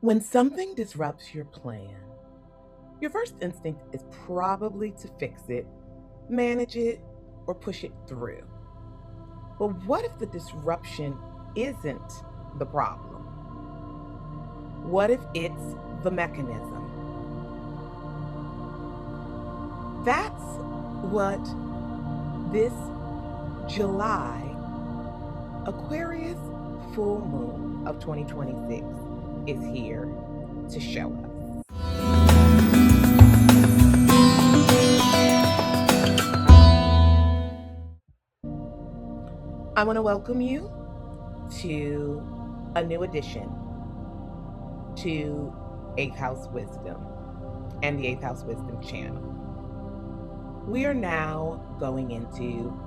When something disrupts your plan, your first instinct is probably to fix it, manage it, or push it through. But what if the disruption isn't the problem? What if it's the mechanism? That's what this July Aquarius Full Moon of 2026 is here to show us. I want to welcome you to a new addition to 8th House Wisdom and the 8th House Wisdom channel. We are now going into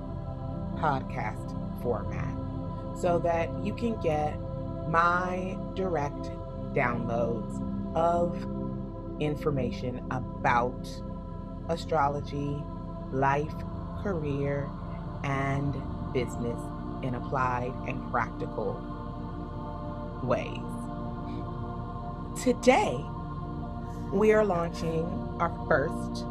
podcast format so that you can get my direct downloads of information about astrology, life, career, and business in applied and practical ways. Today, we are launching our first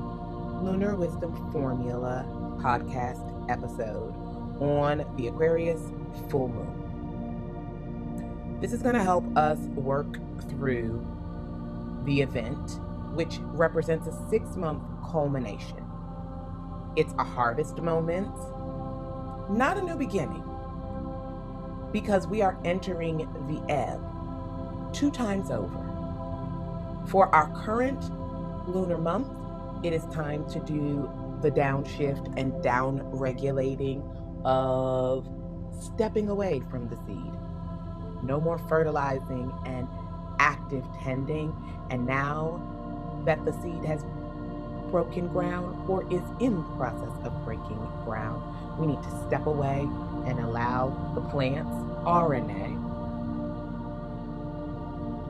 Lunar Wisdom Formula podcast episode on the Aquarius Full Moon. This is going to help us work through the event, which represents a 6-month culmination. It's a harvest moment, not a new beginning, because we are entering the ebb 2 times over. For our current lunar month, it is time to do the downshift and down regulating of stepping away from the seed. No more fertilizing and active tending. And now that the seed has broken ground or is in the process of breaking ground, we need to step away and allow the plant's RNA,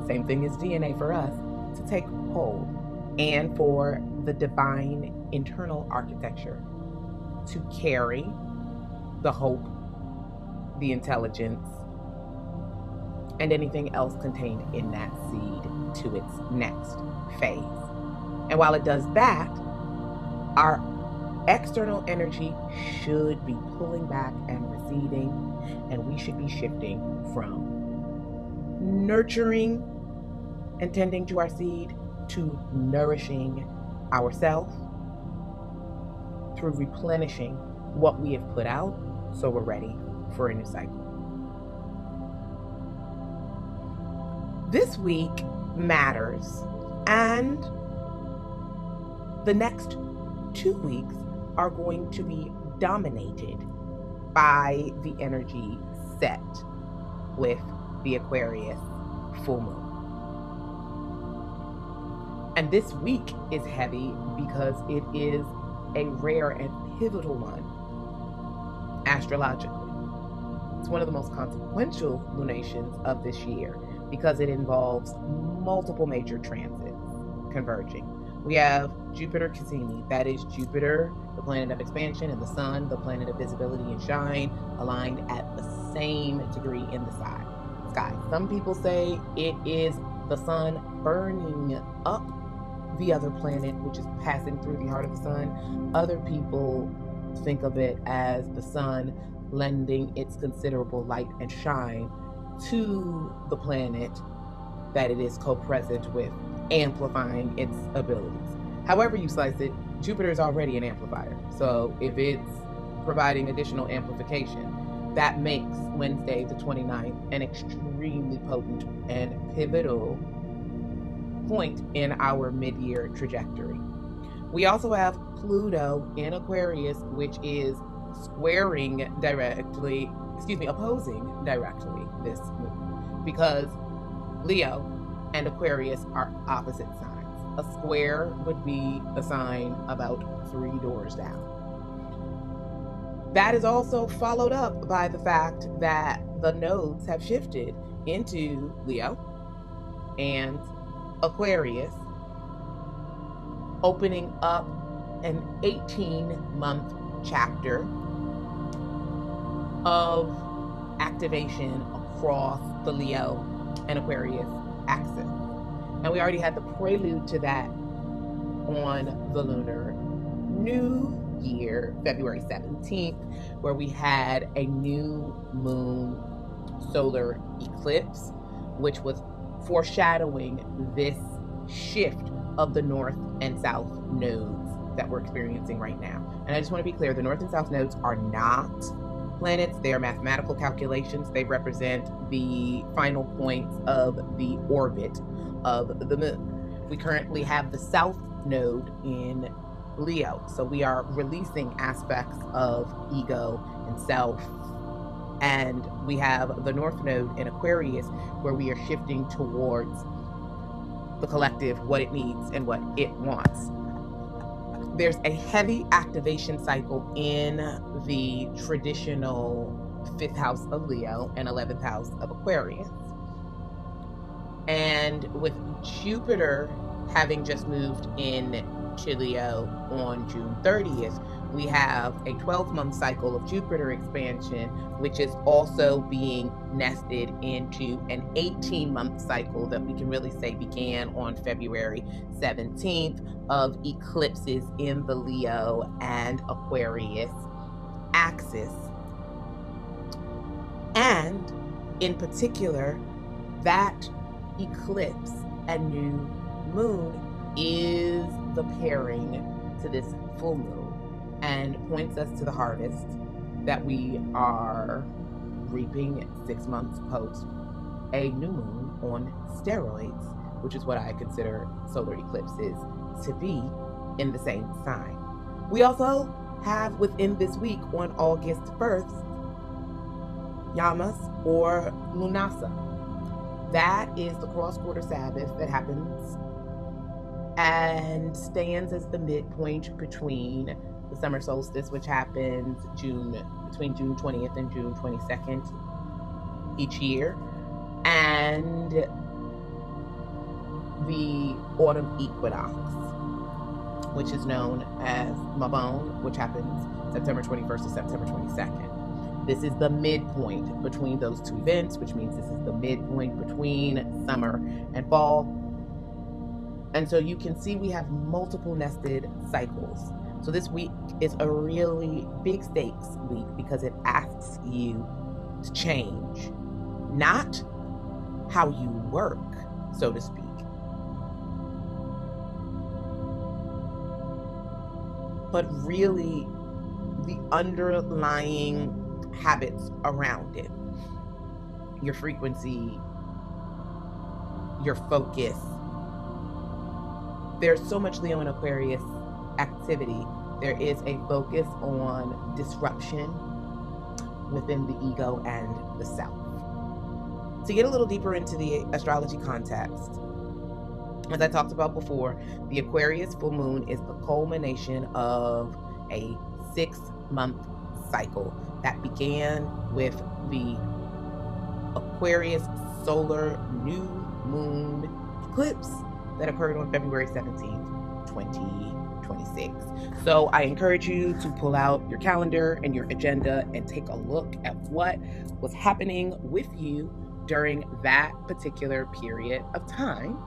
same thing as DNA for us, to take hold, and for the divine internal architecture to carry the hope, the intelligence, and anything else contained in that seed to its next phase. And while it does that, our external energy should be pulling back and receding, and we should be shifting from nurturing and tending to our seed to nourishing ourselves through replenishing what we have put out so we're ready for a new cycle. This week matters, and the next 2 weeks are going to be dominated by the energy set with the Aquarius Full Moon. And this week is heavy because it is a rare and pivotal one astrologically. It's one of the most consequential lunations of this year because it involves multiple major transits converging. We have Jupiter Cazimi, that is Jupiter, the planet of expansion, and the Sun, the planet of visibility and shine, aligned at the same degree in the sky. Some people say it is the Sun burning up the other planet, which is passing through the heart of the Sun. Other people think of it as the Sun lending its considerable light and shine to the planet that it is co-present with, amplifying its abilities. However you slice it, Jupiter is already an amplifier. So if it's providing additional amplification, that makes Wednesday the 29th an extremely potent and pivotal point in our mid-year trajectory. We also have Pluto in Aquarius, which is opposing directly this move, because Leo and Aquarius are opposite signs. A square would be a sign about 3 doors down. That is also followed up by the fact that the nodes have shifted into Leo and Aquarius, opening up an 18-month chapter of activation across the Leo and Aquarius axis. And we already had the prelude to that on the Lunar New Year, February 17th, where we had a new moon solar eclipse, which was foreshadowing this shift of the north and south nodes that we're experiencing right now. And I just want to be clear, the north and south nodes are not planets. They are mathematical calculations. They represent the final points of the orbit of the moon. We currently have the south node in Leo, so we are releasing aspects of ego and self. And we have the north node in Aquarius, where we are shifting towards the collective, what it needs and what it wants. There's a heavy activation cycle in the traditional 5th house of Leo and 11th house of Aquarius. And with Jupiter having just moved in to Leo on June 30th, we have a 12-month cycle of Jupiter expansion, which is also being nested into an 18-month cycle that we can really say began on February 17th of eclipses in the Leo and Aquarius axis. And in particular, that eclipse and new moon is the pairing to this full moon, and points us to the harvest that we are reaping 6 months post a new moon on steroids, which is what I consider solar eclipses to be in the same sign. We also have within this week on August 1st, Lammas or lunasa. That is the cross-border Sabbath that happens and stands as the midpoint between the summer solstice, which happens between June 20th and June 22nd each year, and the autumn equinox, which is known as Mabon, which happens September 21st to September 22nd. This is the midpoint between those two events, which means this is the midpoint between summer and fall. And so you can see we have multiple nested cycles. So this week is a really big stakes week because it asks you to change, not how you work, so to speak, but really the underlying habits around it. Your frequency, your focus. There's so much Leo and Aquarius activity. There is a focus on disruption within the ego and the self. To get a little deeper into the astrology context, as I talked about before, the Aquarius full moon is the culmination of a 6-month cycle that began with the Aquarius solar new moon eclipse that occurred on February 17th, 2026. So I encourage you to pull out your calendar and your agenda and take a look at what was happening with you during that particular period of time,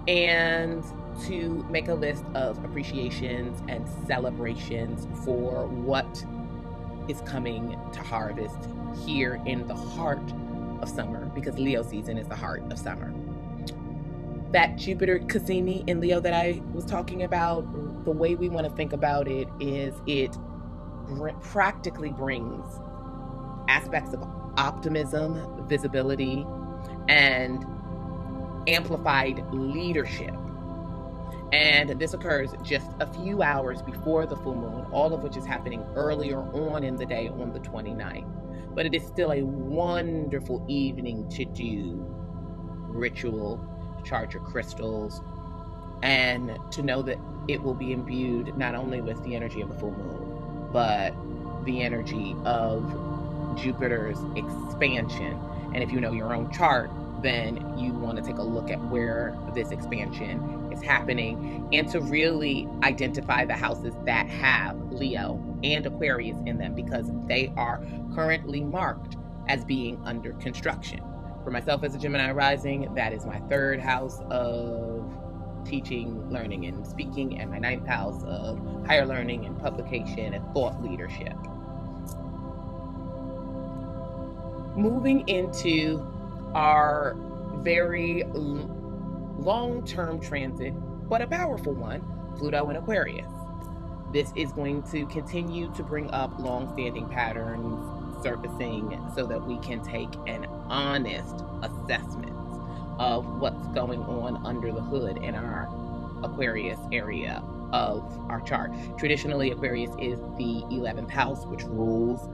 and to make a list of appreciations and celebrations for what is coming to harvest here in the heart of summer, because Leo season is the heart of summer. That Jupiter Cazimi in Leo that I was talking about, the way we want to think about it is it practically brings aspects of optimism, visibility, and amplified leadership. And this occurs just a few hours before the full moon, all of which is happening earlier on in the day on the 29th. But it is still a wonderful evening to do ritual, charge your crystals, and to know that it will be imbued not only with the energy of the full moon, but the energy of Jupiter's expansion. And if you know your own chart, then you want to take a look at where this expansion is happening and to really identify the houses that have Leo and Aquarius in them, because they are currently marked as being under construction. For myself as a Gemini rising, that is my 3rd house of teaching, learning, and speaking, and my 9th house of higher learning and publication and thought leadership. Moving into our very long-term transit, but a powerful one, Pluto in Aquarius. This is going to continue to bring up long-standing patterns surfacing so that we can take an honest assessment of what's going on under the hood in our Aquarius area of our chart. Traditionally, Aquarius is the 11th house, which rules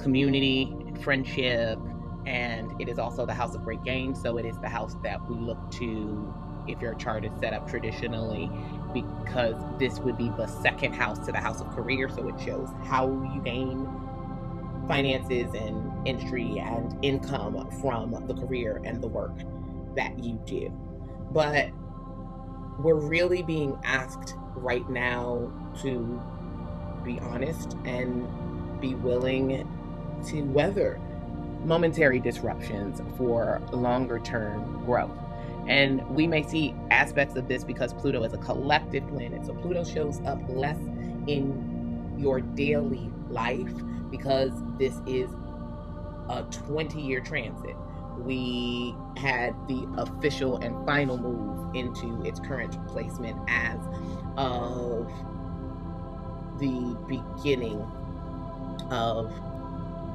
community, friendship, and it is also the house of great gains. So it is the house that we look to if your chart is set up traditionally, because this would be the 2nd house to the house of career. So it shows how you gain finances and industry and income from the career and the work that you do. But we're really being asked right now to be honest and be willing to weather momentary disruptions for longer term growth. And we may see aspects of this because Pluto is a collective planet. So Pluto shows up less in your daily life because this is a 20-year transit. We had the official and final move into its current placement as of the beginning of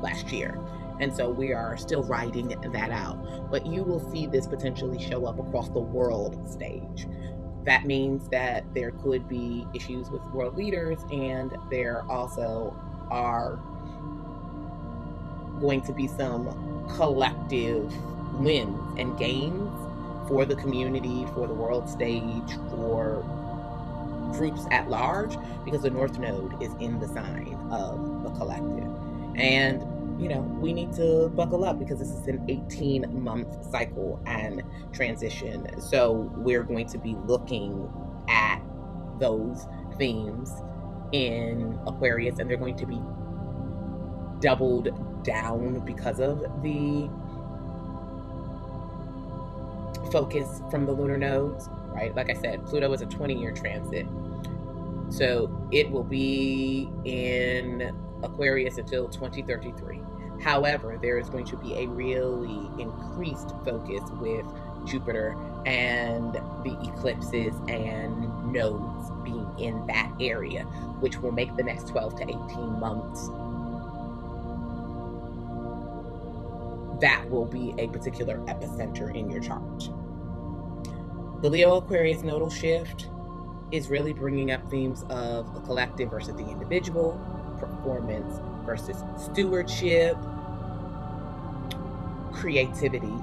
last year. And so we are still riding that out. But you will see this potentially show up across the world stage. That means that there could be issues with world leaders, and there also are going to be some collective wins and gains for the community, for the world stage, for groups at large, because the North Node is in the sign of the collective. And you know, we need to buckle up because this is an 18-month cycle and transition. So we're going to be looking at those themes in Aquarius, and they're going to be doubled down because of the focus from the lunar nodes, right? Like I said, Pluto is a 20-year transit. So it will be in Aquarius until 2033. However, there is going to be a really increased focus with Jupiter and the eclipses and nodes being in that area, which will make the next 12 to 18 months, that will be a particular epicenter in your chart. The Leo Aquarius nodal shift is really bringing up themes of the collective versus the individual, performance versus stewardship, creativity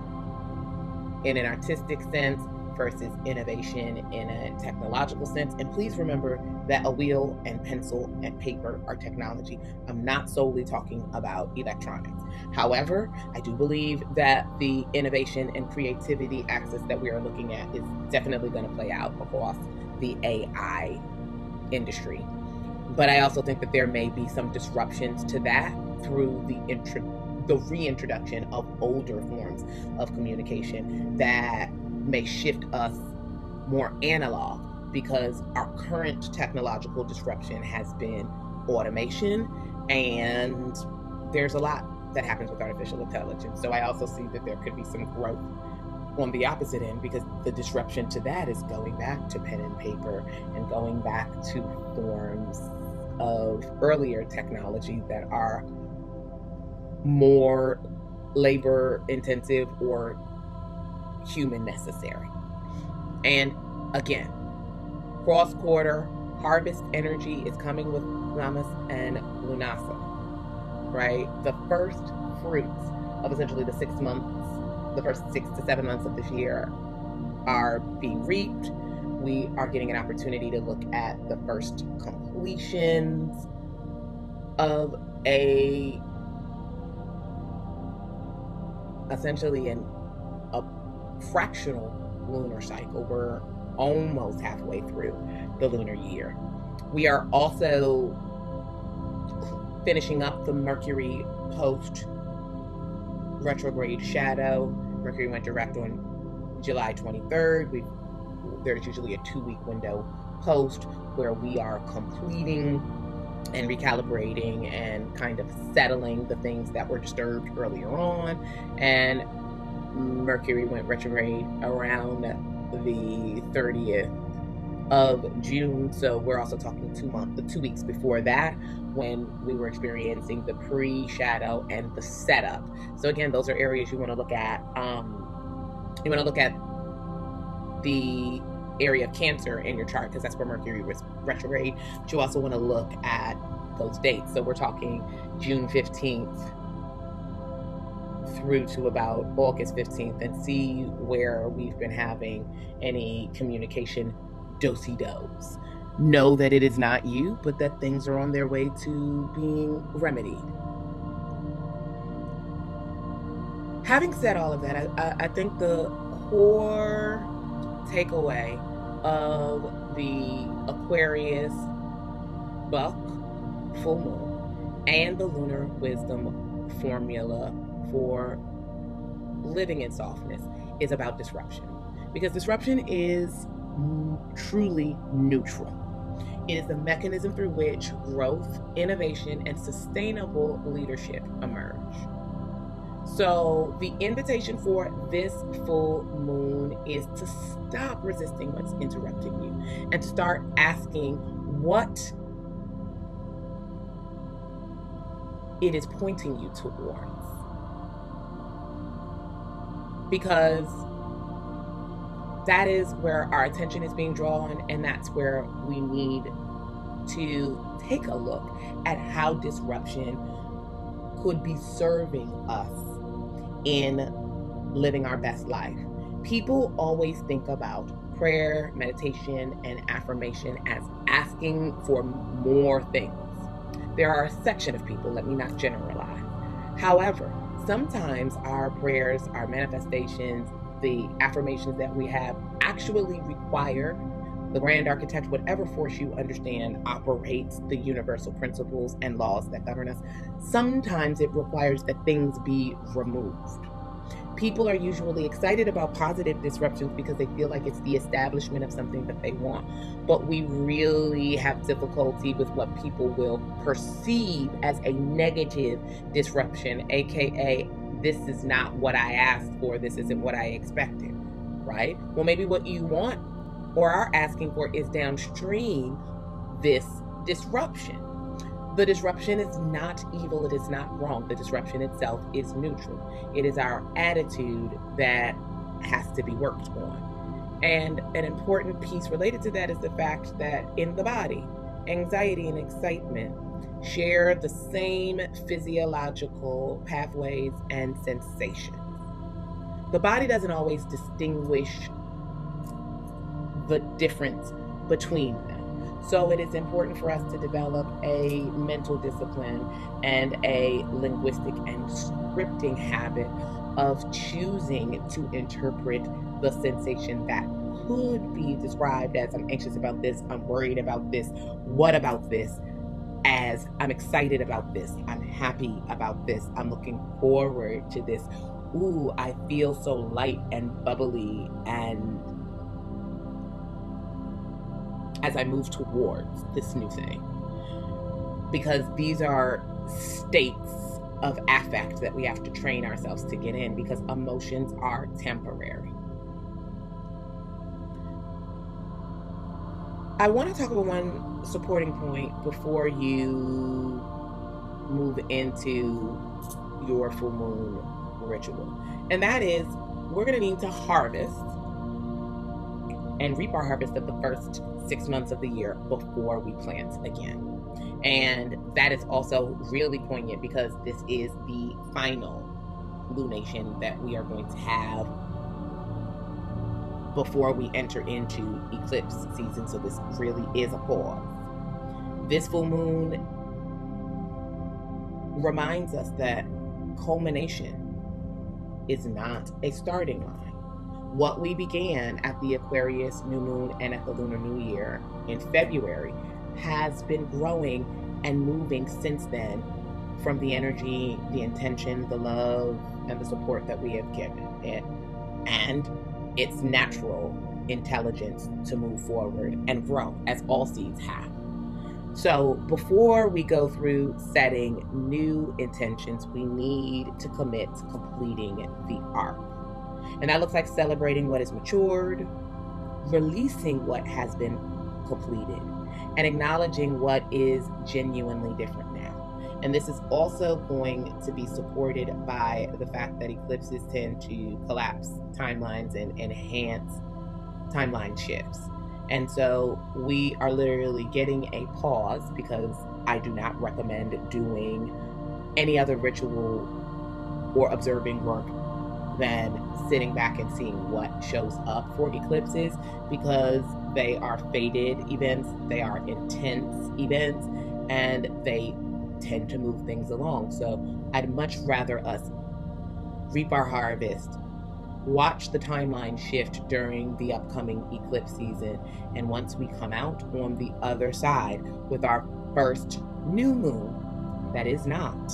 in an artistic sense versus innovation in a technological sense. And please remember that a wheel and pencil and paper are technology. I'm not solely talking about electronics. However, I do believe that the innovation and creativity axis that we are looking at is definitely going to play out across the AI industry. But I also think that there may be some disruptions to that through the reintroduction of older forms of communication that may shift us more analog, because our current technological disruption has been automation, and there's a lot that happens with artificial intelligence. So I also see that there could be some growth on the opposite end, because the disruption to that is going back to pen and paper and going back to forms of earlier technology that are more labor intensive or human necessary. And again, cross quarter harvest energy is coming with Lammas and lunation, right? The first fruits of essentially the first 6 to 7 months of this year are being reaped. We are getting an opportunity to look at the first completions of essentially a fractional lunar cycle. We're almost halfway through the lunar year. We are also finishing up the Mercury post retrograde shadow. Mercury went direct on July 23rd. There's usually a 2-week window post where we are completing and recalibrating and kind of settling the things that were disturbed earlier on. And Mercury went retrograde around the 30th of June. So we're also talking 2 weeks before that, when we were experiencing the pre-shadow and the setup. So again, those are areas you want to look at. You want to look at the area of Cancer in your chart, because that's where Mercury was retrograde. But you also want to look at those dates. So we're talking June 15th through to about August 15th, and see where we've been having any communication do-si-dos. Know that it is not you, but that things are on their way to being remedied. Having said all of that, I think the core takeaway of the Aquarius Buck Full Moon and the Lunar Wisdom Formula for living in softness is about disruption. Because disruption is truly neutral. It is the mechanism through which growth, innovation, and sustainable leadership emerge. So the invitation for this full moon is to stop resisting what's interrupting you and to start asking what it is pointing you towards. Because that is where our attention is being drawn, and that's where we need to take a look at how disruption could be serving us in living our best life. People always think about prayer, meditation, and affirmation as asking for more things. There are a section of people, let me not generalize. However, sometimes our prayers, our manifestations, the affirmations that we have actually require the grand architect, whatever force you understand operates the universal principles and laws that govern us. Sometimes it requires that things be removed. People are usually excited about positive disruptions because they feel like it's the establishment of something that they want. But we really have difficulty with what people will perceive as a negative disruption, aka this is not what I asked for, this isn't what I expected, right? Well, maybe what you want or are asking for is downstream this disruption. The disruption is not evil, it is not wrong. The disruption itself is neutral. It is our attitude that has to be worked on. And an important piece related to that is the fact that in the body, anxiety and excitement share the same physiological pathways and sensations. The body doesn't always distinguish the difference between them. So it is important for us to develop a mental discipline and a linguistic and scripting habit of choosing to interpret the sensation that could be described as I'm anxious about this, I'm worried about this, what about this, as I'm excited about this, I'm happy about this, I'm looking forward to this. Ooh, I feel so light and bubbly and as I move towards this new thing. Because these are states of affect that we have to train ourselves to get in, because emotions are temporary. I want to talk about one supporting point before you move into your full moon ritual. And that is, we're going to need to harvest and reap our harvest of the first 6 months of the year before we plant again. And that is also really poignant because this is the final lunation that we are going to have before we enter into eclipse season. So this really is a pause. This full moon reminds us that culmination is not a starting line. What we began at the Aquarius New Moon and at the Lunar New Year in February has been growing and moving since then from the energy, the intention, the love, and the support that we have given it, and its natural intelligence to move forward and grow, as all seeds have. So before we go through setting new intentions, we need to commit to completing the arc. And that looks like celebrating what is matured, releasing what has been completed, and acknowledging what is genuinely different now. And this is also going to be supported by the fact that eclipses tend to collapse timelines and enhance timeline shifts. And so we are literally getting a pause, because I do not recommend doing any other ritual or observing work than sitting back and seeing what shows up for eclipses, because they are fated events, they are intense events, and they tend to move things along. So I'd much rather us reap our harvest, watch the timeline shift during the upcoming eclipse season, and once we come out on the other side with our first new moon that is not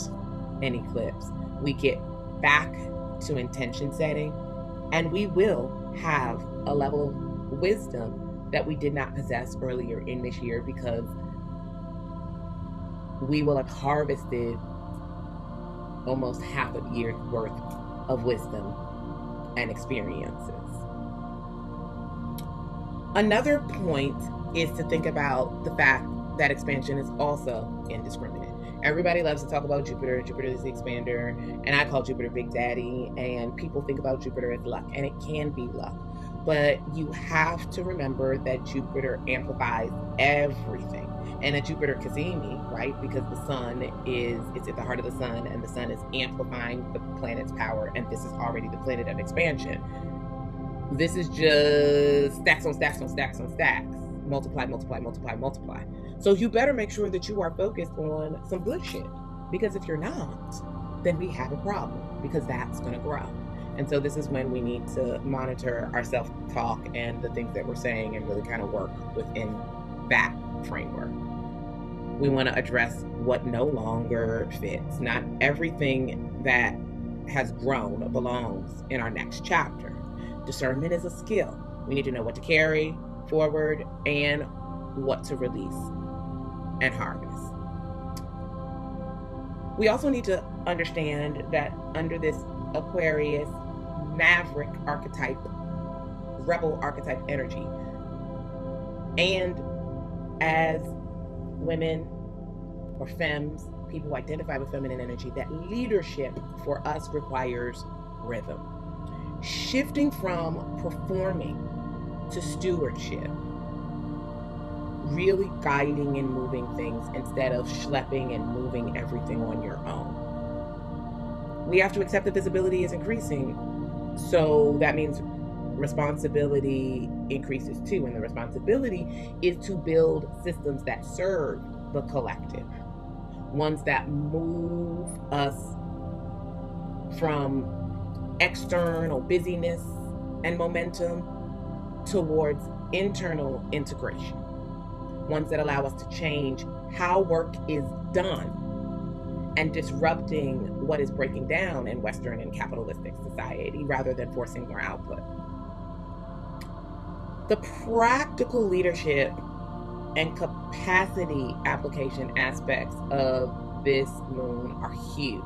an eclipse, we get back to intention setting, and we will have a level of wisdom that we did not possess earlier in this year, because we will have harvested almost half a year's worth of wisdom and experiences. Another point is to think about the fact that expansion is also indiscriminate. Everybody loves to talk about Jupiter. Jupiter is the expander, and I call Jupiter Big Daddy, and people think about Jupiter as luck, and it can be luck. But you have to remember that Jupiter amplifies everything. And a Jupiter Cazimi, right? Because the sun it's at the heart of the sun, and the sun is amplifying the planet's power, and this is already the planet of expansion. This is just stacks on stacks on stacks on stacks. Multiply, multiply, multiply, multiply. So you better make sure that you are focused on some good shit. Because if you're not, then we have a problem, because that's going to grow. And so this is when we need to monitor our self-talk and the things that we're saying, and really kind of work within that framework. We want to address what no longer fits. Not everything that has grown belongs in our next chapter. Discernment is a skill. We need to know what to carry forward and what to release and harvest. We also need to understand that under this Aquarius maverick archetype, rebel archetype energy, and as women or femmes, people who identify with feminine energy, that leadership for us requires rhythm. Shifting from performing to stewardship, really guiding and moving things instead of schlepping and moving everything on your own. We have to accept that visibility is increasing, so that means responsibility increases too, and the responsibility is to build systems that serve the collective, ones that move us from external busyness and momentum towards internal integration, ones that allow us to change how work is done and disrupting what is breaking down in Western and capitalistic society, rather than forcing more output. The practical leadership and capacity application aspects of this moon are huge.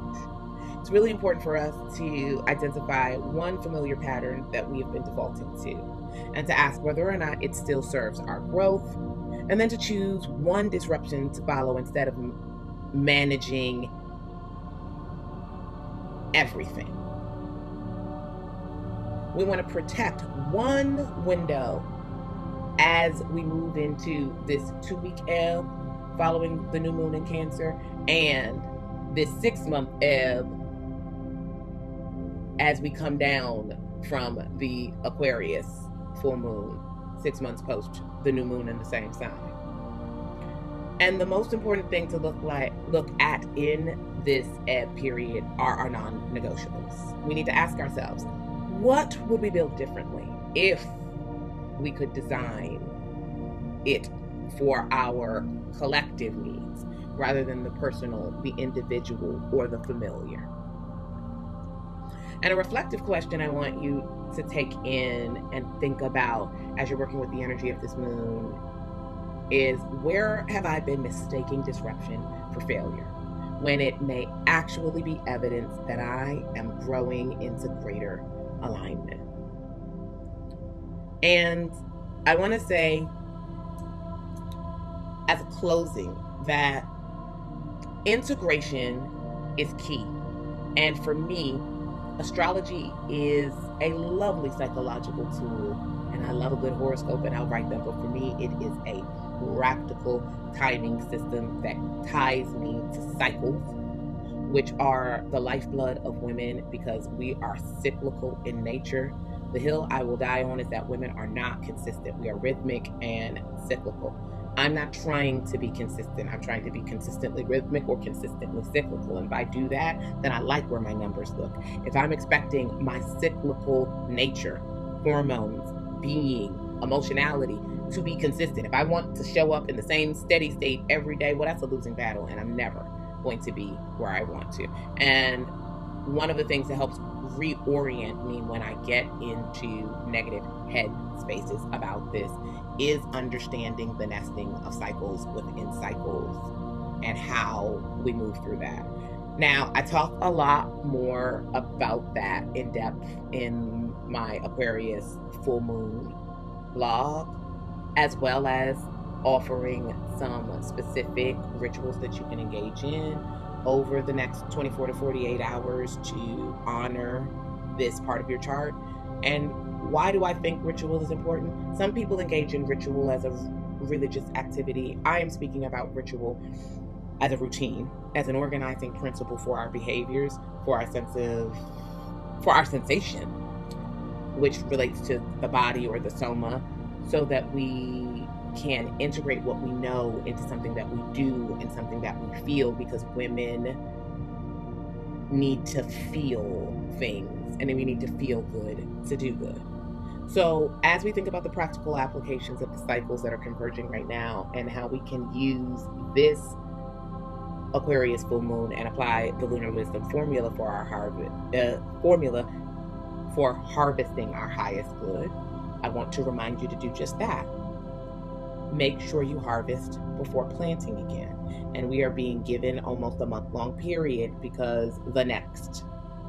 It's really important for us to identify one familiar pattern that we have been defaulting to, and to ask whether or not it still serves our growth, and then to choose one disruption to follow instead of managing everything. We want to protect one window as we move into this 2-week ebb following the new moon in Cancer, and this 6-month ebb as we come down from the Aquarius full moon 6 months post the new moon in the same sign. And the most important thing to look at in this ebb period are our non-negotiables. We need to ask ourselves, what would we build differently if we could design it for our collective needs, rather than the personal, the individual, or the familiar. And a reflective question I want you to take in and think about as you're working with the energy of this moon is, where have I been mistaking disruption for failure, when it may actually be evidence that I am growing into greater alignment? And I want to say, as a closing, that integration is key. And for me, astrology is a lovely psychological tool, and I love a good horoscope, and I'll write them, but for me, it is a practical timing system that ties me to cycles, which are the lifeblood of women, because we are cyclical in nature. The hill I will die on is that women are not consistent. We are rhythmic and cyclical. I'm not trying to be consistent. I'm trying to be consistently rhythmic or consistently cyclical. And if I do that, then I like where my numbers look. If I'm expecting my cyclical nature, hormones, being, emotionality to be consistent, if I want to show up in the same steady state every day, well, that's a losing battle, and I'm never going to be where I want to. And one of the things that helps reorient me when I get into negative head spaces about this is understanding the nesting of cycles within cycles and how we move through that. Now, I talk a lot more about that in depth in my Aquarius Full Moon blog, as well as offering some specific rituals that you can engage in over the next 24 to 48 hours to honor this part of your chart. And why do I think ritual is important? Some people engage in ritual as a religious activity. I am speaking about ritual as a routine, as an organizing principle for our behaviors, for our sensation, which relates to the body or the soma, so that we can integrate what we know into something that we do and something that we feel, because women need to feel things, and then we need to feel good to do good. So as we think about the practical applications of the cycles that are converging right now, and how we can use this Aquarius full moon and apply the Lunar Wisdom Formula for our harvesting our highest good, I want to remind you to do just that. Make sure you harvest before planting again. And we are being given almost a month-long period, because the next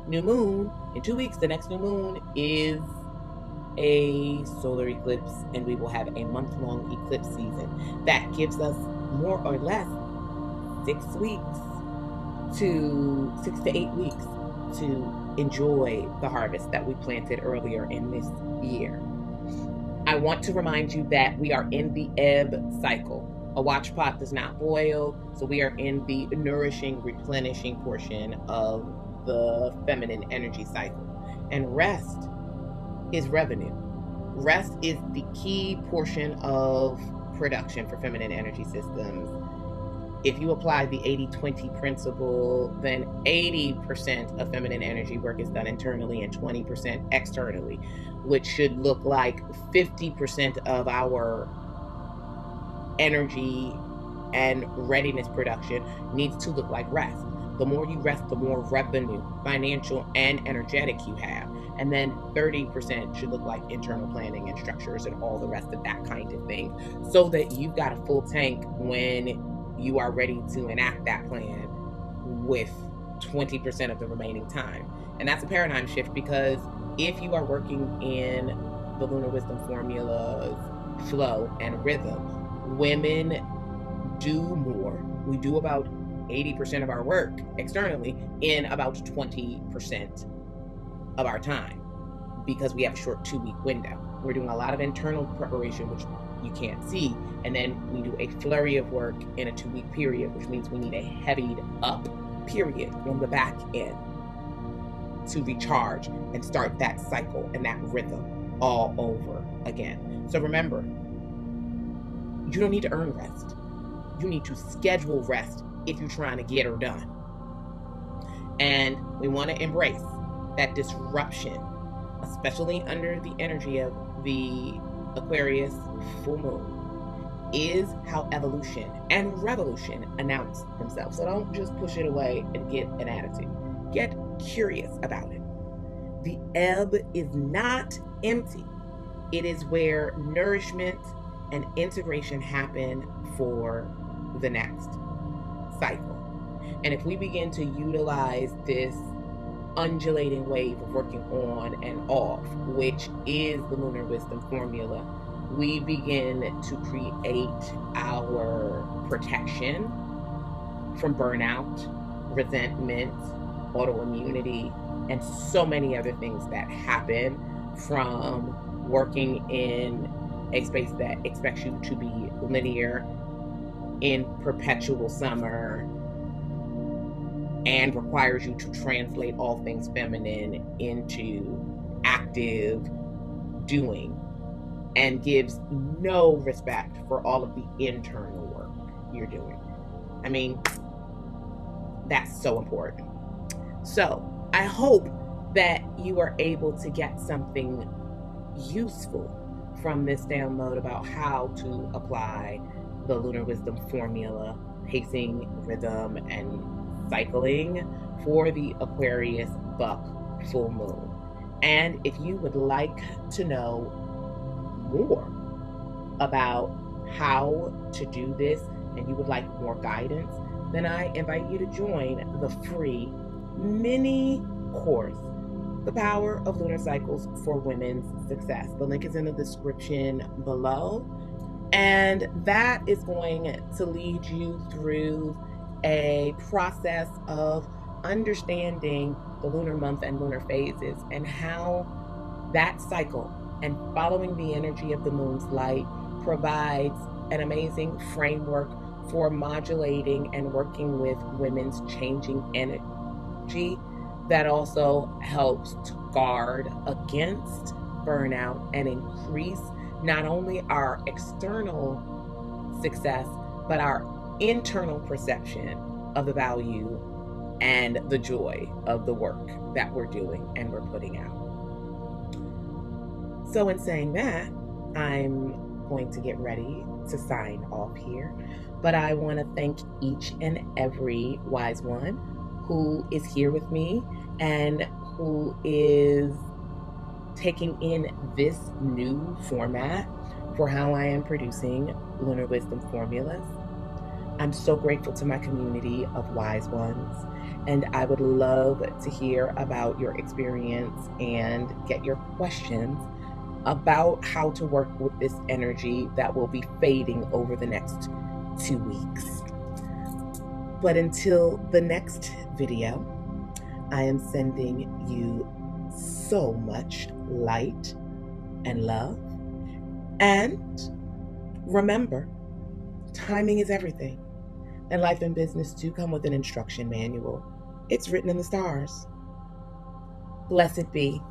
new moon, in 2 weeks, the next new moon is a solar eclipse, and we will have a month-long eclipse season that gives us more or less 6 to 8 weeks to enjoy the harvest that we planted earlier in this year. I want to remind you that we are in the ebb cycle. A watch pot does not boil, so we are in the nourishing, replenishing portion of the feminine energy cycle. And rest is revenue. Rest is the key portion of production for feminine energy systems. If you apply the 80-20 principle, then 80% of feminine energy work is done internally and 20% externally, which should look like 50% of our energy and readiness production needs to look like rest. The more you rest, the more revenue, financial and energetic you have. And then 30% should look like internal planning and structures and all the rest of that kind of thing, so that you've got a full tank when you are ready to enact that plan with 20% of the remaining time. And that's a paradigm shift, because if you are working in the Lunar Wisdom Formula's flow and rhythm, women do more. We do about 80% of our work externally in about 20% of our time, because we have a short 2-week window. We're doing a lot of internal preparation, which you can't see, and then we do a flurry of work in a 2-week period, which means we need a heavied up period on the back end to recharge and start that cycle and that rhythm all over again. So remember, you don't need to earn rest. You need to schedule rest if you're trying to get her done. And we want to embrace that disruption, especially under the energy of the Aquarius full moon, is how evolution and revolution announce themselves. So don't just push it away and get an attitude. Get curious about it. The ebb is not empty. It is where nourishment and integration happen for the next cycle. And if we begin to utilize this undulating wave of working on and off, which is the Lunar Wisdom Formula, we begin to create our protection from burnout, resentment, autoimmunity, and so many other things that happen from working in a space that expects you to be linear in perpetual summer and requires you to translate all things feminine into active doing and gives no respect for all of the internal work you're doing. I mean, that's so important. So I hope that you are able to get something useful from this download about how to apply the Lunar Wisdom Formula, pacing, rhythm, and cycling for the Aquarius Full Moon. And if you would like to know more about how to do this and you would like more guidance, then I invite you to join the free mini course, The Power of Lunar Cycles for Women's Success. The link is in the description below. And that is going to lead you through a process of understanding the lunar month and lunar phases and how that cycle and following the energy of the moon's light provides an amazing framework for modulating and working with women's changing energy that also helps to guard against burnout and increase not only our external success, but our internal perception of the value and the joy of the work that we're doing and we're putting out. So in saying that, I'm going to get ready to sign off here, but I want to thank each and every wise one who is here with me and who is taking in this new format for how I am producing Lunar Wisdom Formulas. I'm so grateful to my community of wise ones, and I would love to hear about your experience and get your questions about how to work with this energy that will be fading over the next 2 weeks. But until the next video, I am sending you so much light and love. And remember, timing is everything. And life and business do come with an instruction manual. It's written in the stars. Blessed be.